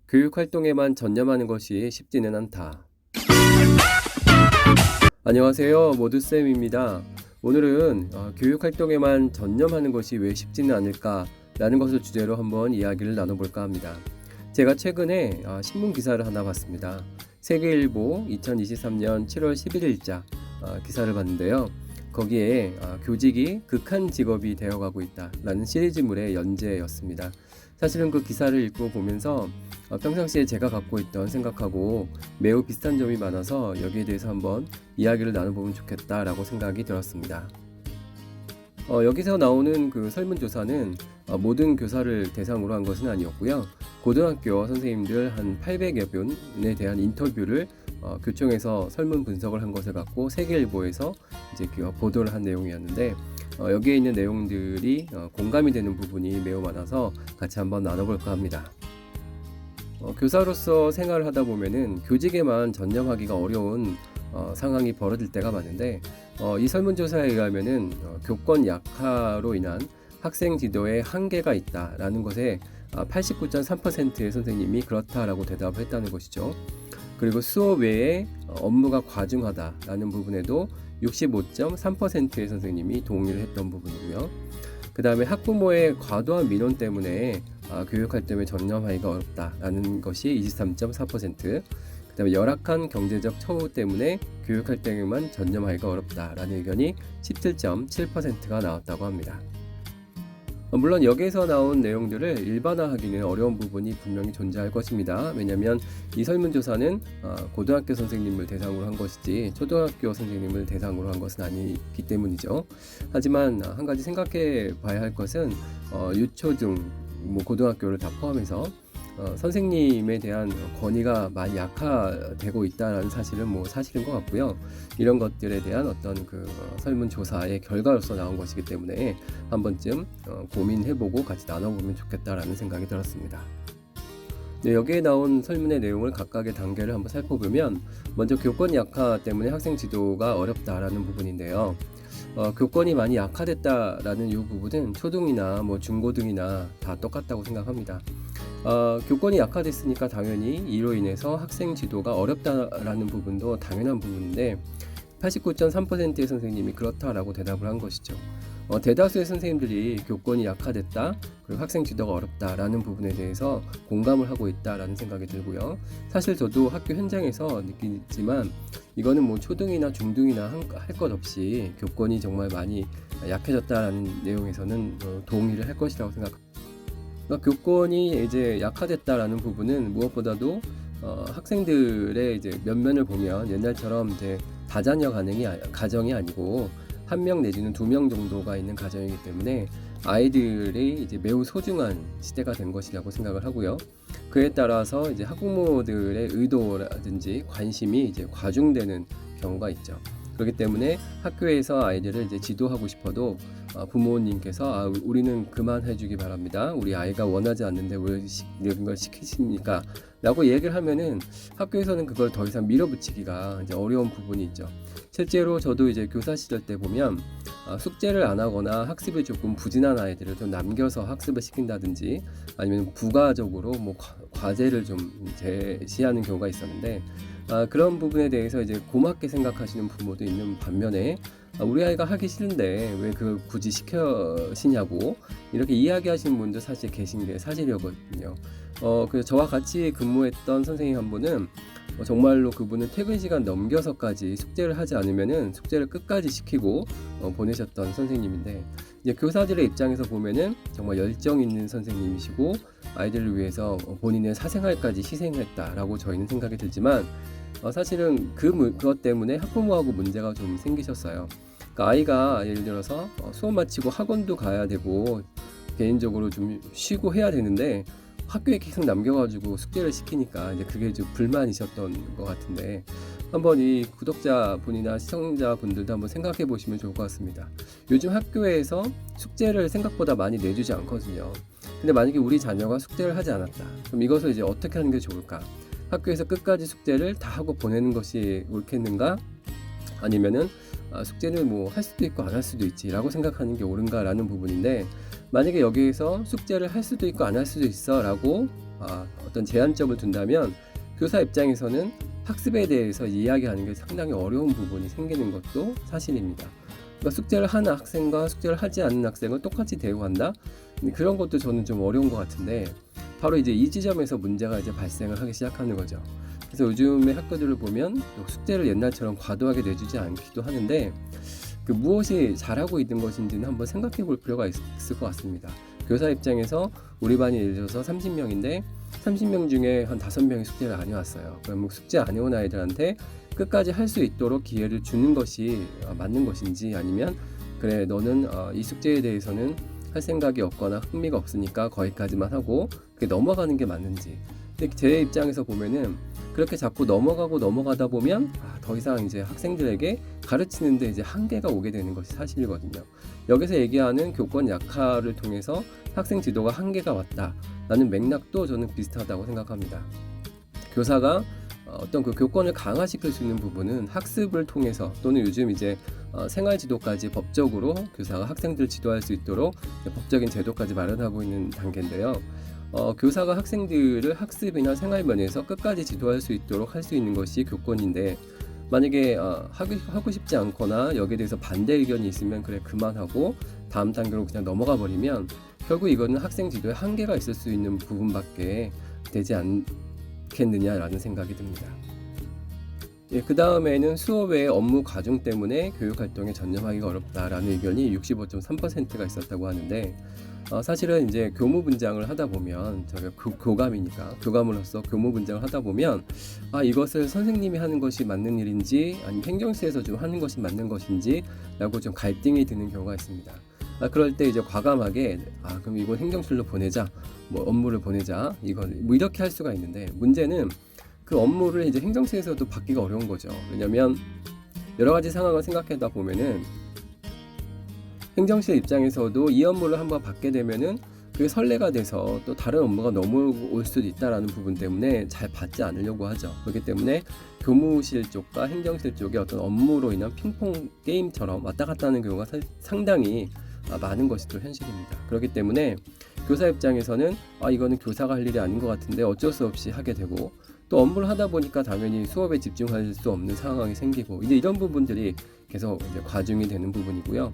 교육 활동에만 전념하는 것이 쉽지는 않다. 안녕하세요. 모두쌤입니다. 오늘은 교육 활동에만 전념하는 것이 왜 쉽지는 않을까라는 것을 주제로 한번 이야기를 나눠볼까 합니다. 제가 최근에 신문 기사를 하나 봤습니다. 세계일보 2023년 7월 11일자 기사를 봤는데요. 거기에 교직이 극한 직업이 되어가고 있다라는 시리즈물의 연재였습니다. 사실은 그 기사를 읽고 보면서 평상시에 제가 갖고 있던 생각하고 매우 비슷한 점이 많아서 여기에 대해서 한번 이야기를 나눠보면 좋겠다라고 생각이 들었습니다. 여기서 나오는 그 설문조사는 모든 교사를 대상으로 한 것은 아니었고요. 고등학교 선생님들 한 800여 분에 대한 인터뷰를 교총에서 설문 분석을 한 것을 갖고 세계일보에서 이제 보도를 한 내용이었는데 여기에 있는 내용들이 공감이 되는 부분이 매우 많아서 같이 한번 나눠볼까 합니다. 교사로서 생활을 하다 보면은 교직에만 전념하기가 어려운 상황이 벌어질 때가 많은데 이 설문조사에 의하면은 교권 약화로 인한 학생 지도에 한계가 있다라는 것에 89.3%의 선생님이 그렇다라고 대답을 했다는 것이죠. 그리고 수업 외에 업무가 과중하다라는 부분에도 65.3%의 선생님이 동의를 했던 부분이고요. 그 다음에 학부모의 과도한 민원 때문에 교육 활동에 전념하기가 어렵다라는 것이 23.4%, 그 다음에 열악한 경제적 처우 때문에 교육 활동에만 전념하기가 어렵다라는 의견이 17.7%가 나왔다고 합니다. 물론 여기에서 나온 내용들을 일반화하기는 어려운 부분이 분명히 존재할 것입니다. 왜냐하면 이 설문조사는 고등학교 선생님을 대상으로 한 것이지 초등학교 선생님을 대상으로 한 것은 아니기 때문이죠. 하지만 한 가지 생각해 봐야 할 것은 유초등, 고등학교를 다 포함해서 선생님에 대한 권위가 많이 약화되고 있다는 사실은 사실인 것 같고요. 이런 것들에 대한 어떤 그 설문조사의 결과로서 나온 것이기 때문에 한 번쯤 고민해보고 같이 나눠보면 좋겠다라는 생각이 들었습니다. 네, 여기에 나온 설문의 내용을 각각의 단계를 한번 살펴보면 먼저 교권 약화 때문에 학생 지도가 어렵다라는 부분인데요. 교권이 많이 약화됐다라는 이 부분은 초등이나 중고등이나 다 똑같다고 생각합니다. 교권이 약화됐으니까 당연히 이로 인해서 학생 지도가 어렵다라는 부분도 당연한 부분인데 89.3%의 선생님이 그렇다라고 대답을 한 것이죠. 대다수의 선생님들이 교권이 약화됐다, 그리고 학생 지도가 어렵다라는 부분에 대해서 공감을 하고 있다라는 생각이 들고요. 사실 저도 학교 현장에서 느끼지만 이거는 초등이나 중등이나 할 것 없이 교권이 정말 많이 약해졌다라는 내용에서는 동의를 할 것이라고 생각합니다. 그러니까 교권이 이제 약화됐다라는 부분은 무엇보다도 학생들의 이제 면면을 보면 옛날처럼 이제 다자녀 가정이 아니고 한 명 내지는 2명 정도가 있는 가정이기 때문에 아이들이 이제 매우 소중한 시대가 된 것이라고 생각을 하고요. 그에 따라서 이제 학부모들의 의도라든지 관심이 이제 과중되는 경우가 있죠. 그렇기 때문에 학교에서 아이들을 이제 지도하고 싶어도 부모님께서 우리는 그만해주기 바랍니다. 우리 아이가 원하지 않는데 왜 이런 걸 시키십니까? 라고 얘기를 하면은 학교에서는 그걸 더 이상 밀어붙이기가 이제 어려운 부분이 있죠. 실제로 저도 이제 교사 시절 때 보면 숙제를 안 하거나 학습이 조금 부진한 아이들을 좀 남겨서 학습을 시킨다든지 아니면 부가적으로 과제를 좀 제시하는 경우가 있었는데 그런 부분에 대해서 이제 고맙게 생각하시는 부모도 있는 반면에 우리 아이가 하기 싫은데 왜 그걸 굳이 시켜시냐고 이렇게 이야기하시는 분도 사실 계신 게 사실이거든요. 그래서 저와 같이 근무했던 선생님 한 분은 정말로 그분은 퇴근 시간 넘겨서까지 숙제를 하지 않으면은 숙제를 끝까지 시키고 보내셨던 선생님인데 이제 교사들의 입장에서 보면은 정말 열정 있는 선생님이시고 아이들을 위해서 본인의 사생활까지 희생했다라고 저희는 생각이 들지만 사실은 그것 때문에 학부모하고 문제가 좀 생기셨어요. 그러니까 아이가 예를 들어서 수업 마치고 학원도 가야 되고 개인적으로 좀 쉬고 해야 되는데 학교에 계속 남겨가지고 숙제를 시키니까 이제 그게 좀 불만이셨던 것 같은데 한번 이 구독자분이나 시청자분들도 한번 생각해 보시면 좋을 것 같습니다. 요즘 학교에서 숙제를 생각보다 많이 내주지 않거든요. 근데 만약에 우리 자녀가 숙제를 하지 않았다. 그럼 이것을 이제 어떻게 하는 게 좋을까? 학교에서 끝까지 숙제를 다 하고 보내는 것이 옳겠는가? 아니면은 숙제는 할 수도 있고 안 할 수도 있지 라고 생각하는 게 옳은가 라는 부분인데 만약에 여기에서 숙제를 할 수도 있고 안 할 수도 있어 라고 어떤 제한점을 둔다면 교사 입장에서는 학습에 대해서 이야기하는 게 상당히 어려운 부분이 생기는 것도 사실입니다. 그러니까 숙제를 하는 학생과 숙제를 하지 않는 학생을 똑같이 대우한다? 그런 것도 저는 좀 어려운 것 같은데, 바로 이제 이 지점에서 문제가 이제 발생을 하기 시작하는 거죠. 그래서 요즘의 학교들을 보면 숙제를 옛날처럼 과도하게 내주지 않기도 하는데, 그 무엇이 잘하고 있는 것인지는 한번 생각해 볼 필요가 있을 것 같습니다. 교사 입장에서 우리 반이 예를 들어서 30명인데 30명 중에 한 5명이 숙제를 안 해왔어요. 그럼 숙제 안 해온 아이들한테 끝까지 할 수 있도록 기회를 주는 것이 맞는 것인지, 아니면 그래 너는 이 숙제에 대해서는 할 생각이 없거나 흥미가 없으니까 거기까지만 하고 그게 넘어가는 게 맞는지. 근데 제 입장에서 보면은 그렇게 자꾸 넘어가다 보면 더 이상 이제 학생들에게 가르치는데 이제 한계가 오게 되는 것이 사실이거든요. 여기서 얘기하는 교권 약화를 통해서 학생 지도가 한계가 왔다라는 맥락도 저는 비슷하다고 생각합니다. 교사가 어떤 그 교권을 강화시킬 수 있는 부분은 학습을 통해서, 또는 요즘 이제 생활 지도까지 법적으로 교사가 학생들을 지도할 수 있도록 법적인 제도까지 마련하고 있는 단계인데요. 교사가 학생들을 학습이나 생활 면에서 끝까지 지도할 수 있도록 할 수 있는 것이 교권인데, 만약에 하고 싶지 않거나 여기에 대해서 반대 의견이 있으면 그래 그만하고 다음 단계로 그냥 넘어가 버리면 결국 이거는 학생 지도에 한계가 있을 수 있는 부분밖에 되지 않겠느냐라는 생각이 듭니다. 그 다음에는 수업 외의 업무 과중 때문에 교육활동에 전념하기가 어렵다라는 의견이 65.3%가 있었다고 하는데, 사실은 이제 교무분장을 하다 보면, 저희가 교감이니까 교감으로서 교무분장을 하다 보면 이것을 선생님이 하는 것이 맞는 일인지 아니면 행정실에서 좀 하는 것이 맞는 것인지 라고 좀 갈등이 드는 경우가 있습니다. 그럴 때 이제 과감하게 그럼 이건 행정실로 보내자, 뭐 업무를 보내자, 이건 뭐 이렇게 할 수가 있는데, 문제는 그 업무를 이제 행정실에서도 받기가 어려운 거죠. 왜냐면 여러 가지 상황을 생각하다 보면은 행정실 입장에서도 이 업무를 한번 받게 되면은 그게 선례가 돼서 또 다른 업무가 넘어올 수도 있다라는 부분 때문에 잘 받지 않으려고 하죠. 그렇기 때문에 교무실 쪽과 행정실 쪽의 어떤 업무로 인한 핑퐁 게임처럼 왔다 갔다 하는 경우가 상당히 많은 것이 또 현실입니다. 그렇기 때문에 교사 입장에서는 이거는 교사가 할 일이 아닌 것 같은데 어쩔 수 없이 하게 되고, 또 업무를 하다 보니까 당연히 수업에 집중할 수 없는 상황이 생기고, 이제 이런 부분들이 계속 이제 과중이 되는 부분이고요.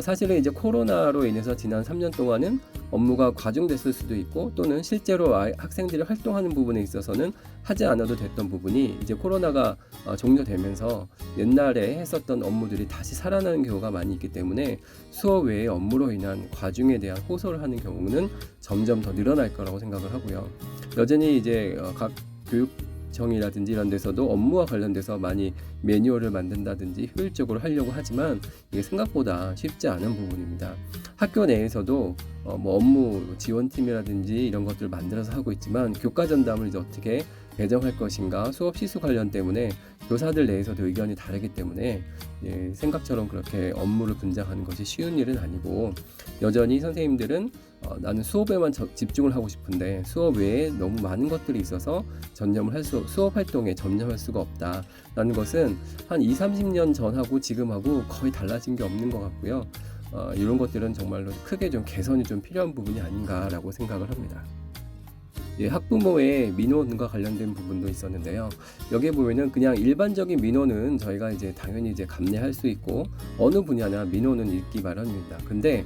사실은 이제 코로나로 인해서 지난 3년 동안은 업무가 과중됐을 수도 있고, 또는 실제로 학생들이 활동하는 부분에 있어서는 하지 않아도 됐던 부분이 이제 코로나가 종료되면서 옛날에 했었던 업무들이 다시 살아나는 경우가 많이 있기 때문에 수업 외의 업무로 인한 과중에 대한 호소를 하는 경우는 점점 더 늘어날 거라고 생각을 하고요. 여전히 이제 각 교육청이라든지 이런 데서도 업무와 관련돼서 많이 매뉴얼을 만든다든지 효율적으로 하려고 하지만 이게 생각보다 쉽지 않은 부분입니다. 학교 내에서도 뭐 업무 지원팀이라든지 이런 것들을 만들어서 하고 있지만 교과 전담을 이제 어떻게 배정할 것인가, 수업 시수 관련 때문에 교사들 내에서도 의견이 다르기 때문에 생각처럼 그렇게 업무를 분장하는 것이 쉬운 일은 아니고, 여전히 선생님들은 나는 수업에만 집중을 하고 싶은데 수업 외에 너무 많은 것들이 있어서 수업 활동에 전념할 수가 없다라는 것은 한 20-30년 전하고 지금하고 거의 달라진 게 없는 것 같고요. 이런 것들은 정말로 크게 좀 개선이 좀 필요한 부분이 아닌가라고 생각을 합니다. 학부모의 민원과 관련된 부분도 있었는데요. 여기에 보면은 그냥 일반적인 민원은 저희가 이제 당연히 이제 감내할 수 있고 어느 분야나 민원은 읽기 마련입니다. 근데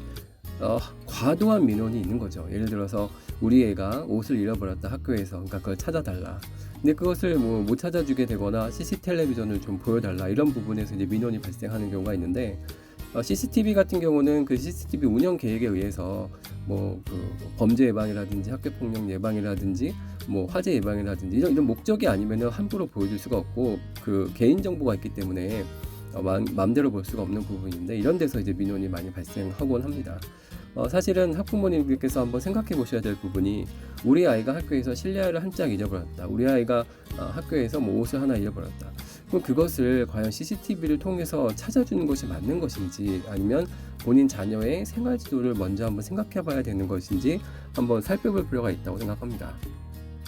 과도한 민원이 있는 거죠. 예를 들어서 우리 애가 옷을 잃어버렸다 학교에서, 그러니까 그걸 찾아달라. 근데 그것을 못 찾아주게 되거나 CCTV 텔레비전을 좀 보여달라, 이런 부분에서 이제 민원이 발생하는 경우가 있는데, CCTV 같은 경우는 그 CCTV 운영 계획에 의해서 그 범죄 예방이라든지 학교 폭력 예방이라든지 화재 예방이라든지 이런 목적이 아니면은 함부로 보여줄 수가 없고, 그 개인 정보가 있기 때문에 마음대로 볼 수가 없는 부분인데, 이런 데서 이제 민원이 많이 발생하곤 합니다. 사실은 학부모님께서 한번 생각해 보셔야 될 부분이, 우리 아이가 학교에서 실내화를 한 짝 잊어버렸다, 우리 아이가 학교에서 옷을 하나 잃어버렸다. 그럼 그것을 과연 CCTV를 통해서 찾아주는 것이 맞는 것인지, 아니면 본인 자녀의 생활 지도를 먼저 한번 생각해 봐야 되는 것인지 한번 살펴볼 필요가 있다고 생각합니다.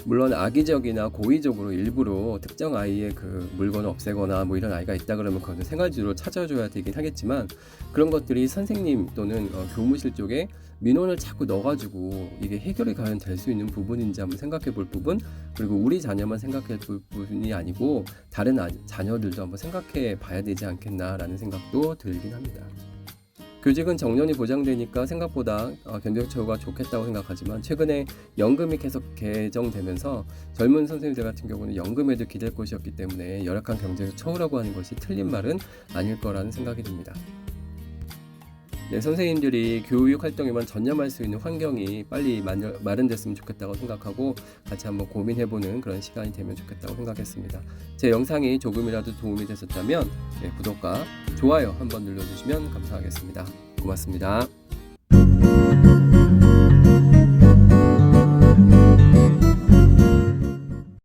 물론 악의적이나 고의적으로 일부러 특정 아이의 그 물건을 없애거나 뭐 이런 아이가 있다 그러면 그거는 생활지로 찾아줘야 되긴 하겠지만, 그런 것들이 선생님 또는 교무실 쪽에 민원을 자꾸 넣어가지고 이게 해결이 과연 될 수 있는 부분인지 한번 생각해 볼 부분, 그리고 우리 자녀만 생각해 볼 부분이 아니고 다른 자녀들도 한번 생각해 봐야 되지 않겠나라는 생각도 들긴 합니다. 교직은 정년이 보장되니까 생각보다 견적 처우가 좋겠다고 생각하지만, 최근에 연금이 계속 개정되면서 젊은 선생님들 같은 경우는 연금에도 기댈 곳이었기 때문에 열악한 경제적 처우라고 하는 것이 틀린 말은 아닐 거라는 생각이 듭니다. 네, 선생님들이 교육 활동에만 전념할 수 있는 환경이 빨리 마련됐으면 좋겠다고 생각하고, 같이 한번 고민해보는 그런 시간이 되면 좋겠다고 생각했습니다. 제 영상이 조금이라도 도움이 되셨다면 구독과 좋아요 한번 눌러주시면 감사하겠습니다. 고맙습니다.